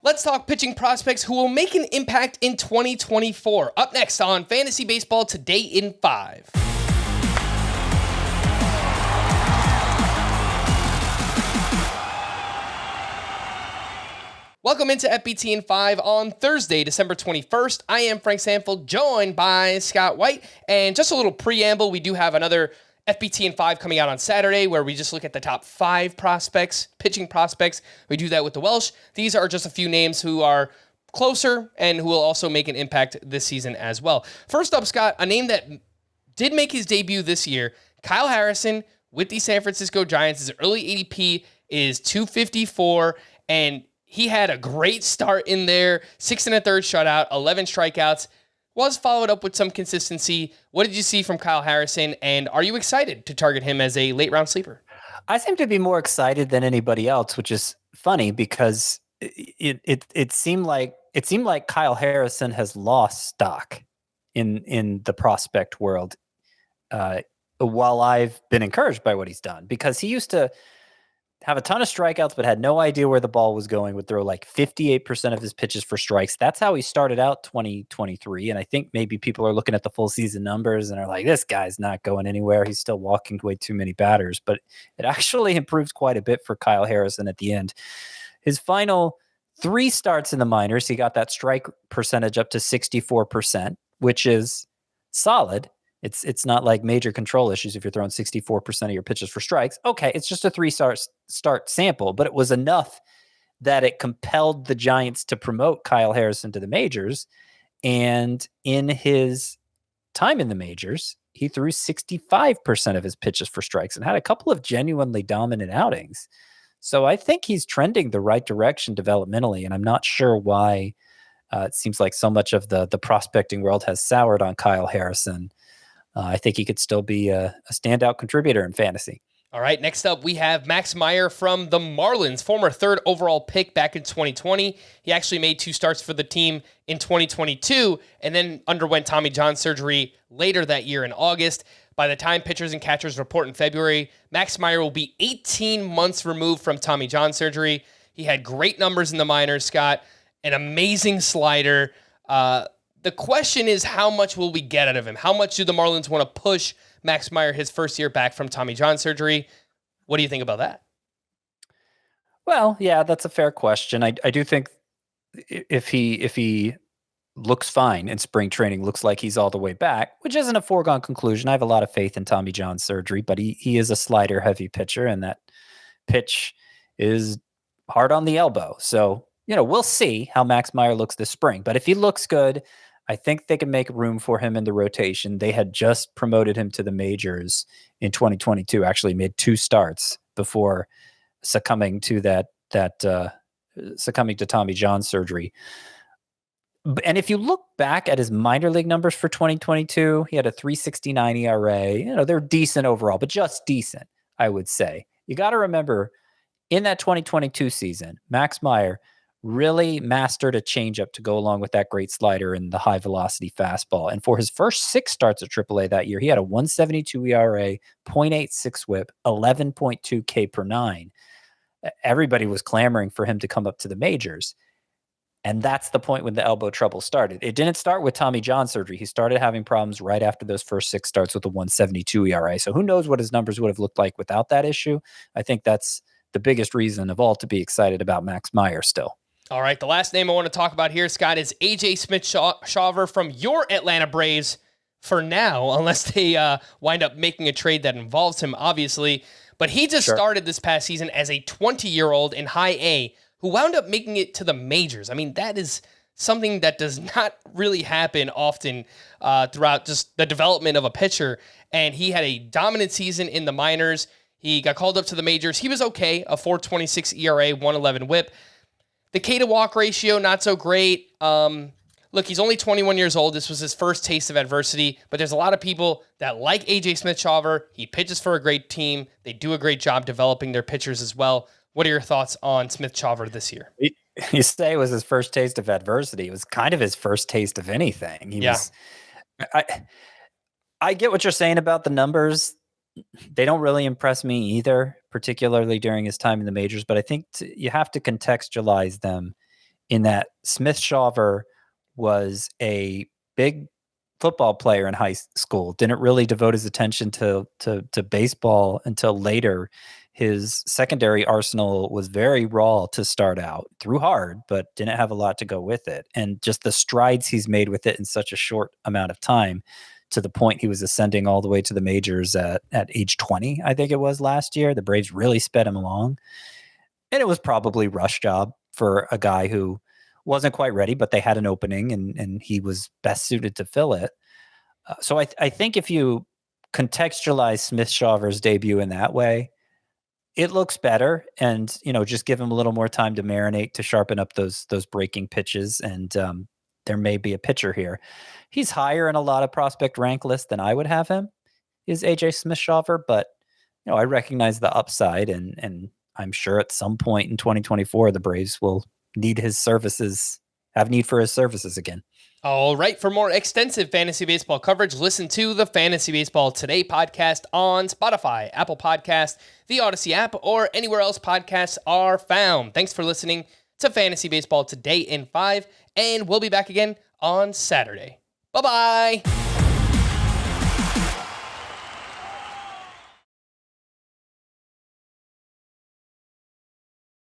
Let's talk pitching prospects who will make an impact in 2024. Up next on Fantasy Baseball Today in 5. Welcome into FBT in 5 on Thursday, December 21st. I am Frank Sanford, joined by Scott White. And just a little preamble, we do have another FBT in 5 coming out on Saturday where we just look at the top 5 prospects, pitching prospects. We do that with the Welsh. These are just a few names who are closer and who will also make an impact this season as well. First up, Scott, a name that did make his debut this year, Kyle Harrison with the San Francisco Giants. His early ADP is 254, and he had a great start in there, 6 1/3 shutout, 11 strikeouts, was followed up with some consistency. What did you see from Kyle Harrison, and are you excited to target him as a late-round sleeper? I seem to be more excited than anybody else, which is funny because it seemed like Kyle Harrison has lost stock in the prospect world, while I've been encouraged by what he's done, because he used to have a ton of strikeouts, but had no idea where the ball was going, would throw like 58% of his pitches for strikes. That's how he started out 2023. And I think maybe people are looking at the full season numbers and are like, this guy's not going anywhere. He's still walking way too many batters, but it actually improves quite a bit for Kyle Harrison at the end. His final 3 starts in the minors, he got that strike percentage up to 64%, which is solid. It's not like major control issues if you're throwing 64% of your pitches for strikes. Okay, it's just a 3-start sample, but it was enough that it compelled the Giants to promote Kyle Harrison to the majors. And in his time in the majors, he threw 65% of his pitches for strikes and had a couple of genuinely dominant outings. So I think he's trending the right direction developmentally, and I'm not sure why it seems like so much of the prospecting world has soured on Kyle Harrison. I think he could still be a standout contributor in fantasy. All right, next up, we have Max Meyer from the Marlins, former 3rd overall pick back in 2020. He actually made 2 starts for the team in 2022 and then underwent Tommy John surgery later that year in August. By the time pitchers and catchers report in February, Max Meyer will be 18 months removed from Tommy John surgery. He had great numbers in the minors, Scott, an amazing slider. The question is, how much will we get out of him? How much do the Marlins want to push Max Meyer his first year back from Tommy John surgery? What do you think about that? Well, yeah, that's a fair question. I do think if he looks fine in spring training, looks like he's all the way back, which isn't a foregone conclusion. I have a lot of faith in Tommy John surgery, but he is a slider heavy pitcher, and that pitch is hard on the elbow. So, we'll see how Max Meyer looks this spring. But if he looks good, I think they can make room for him in the rotation. They had just promoted him to the majors in 2022, actually made 2 starts before succumbing to succumbing to Tommy John surgery. And if you look back at his minor league numbers for 2022, he had a 3.69 ERA. They're decent overall, but just decent, I would say. You got to remember, in that 2022 season, Max Meyer really mastered a changeup to go along with that great slider and the high velocity fastball. And for his first 6 starts at AAA that year, he had a 1.72 ERA, 0.86 whip, 11.2 K per 9. Everybody was clamoring for him to come up to the majors. And that's the point when the elbow trouble started. It didn't start with Tommy John surgery. He started having problems right after those first 6 starts with a 1.72 ERA. So who knows what his numbers would have looked like without that issue. I think that's the biggest reason of all to be excited about Max Meyer still. All right, the last name I want to talk about here, Scott, is AJ Smith-Shawver from your Atlanta Braves for now, unless they wind up making a trade that involves him, obviously. But he just started this past season as a 20-year-old in high A who wound up making it to the majors. I mean, that is something that does not really happen often throughout just the development of a pitcher. And he had a dominant season in the minors. He got called up to the majors. He was okay, a 4.26 ERA, 1.11 whip. The K to walk ratio, not so great. Look, he's only 21 years old. This was his first taste of adversity, but there's a lot of people that like AJ Smith-Shawver. He pitches for a great team. They do a great job developing their pitchers as well. What are your thoughts on Smith-Shawver this year? You say it was his first taste of adversity. It was kind of his first taste of anything. I get what you're saying about the numbers. They don't really impress me either, particularly during his time in the majors, but I think you have to contextualize them in that Smith-Shawver was a big football player in high school, didn't really devote his attention to baseball until later. His secondary arsenal was very raw to start out, threw hard, but didn't have a lot to go with it. And just the strides he's made with it in such a short amount of time, to the point he was ascending all the way to the majors at age 20, I think it was last year. The Braves really sped him along. And it was probably rush job for a guy who wasn't quite ready, but they had an opening and he was best suited to fill it. So I think if you contextualize Smith-Shawver's debut in that way, it looks better, and just give him a little more time to marinate, to sharpen up those breaking pitches, and there may be a pitcher here. He's higher in a lot of prospect rank lists than I would have him, is AJ Smith-Shawver, but I recognize the upside, and I'm sure at some point in 2024 the Braves will have need for his services again. All right. For more extensive fantasy baseball coverage, listen to the Fantasy Baseball Today podcast on Spotify, Apple Podcast, the Audacy app, or anywhere else podcasts are found. Thanks for listening to Fantasy Baseball Today in 5, and we'll be back again on Saturday. Bye-bye.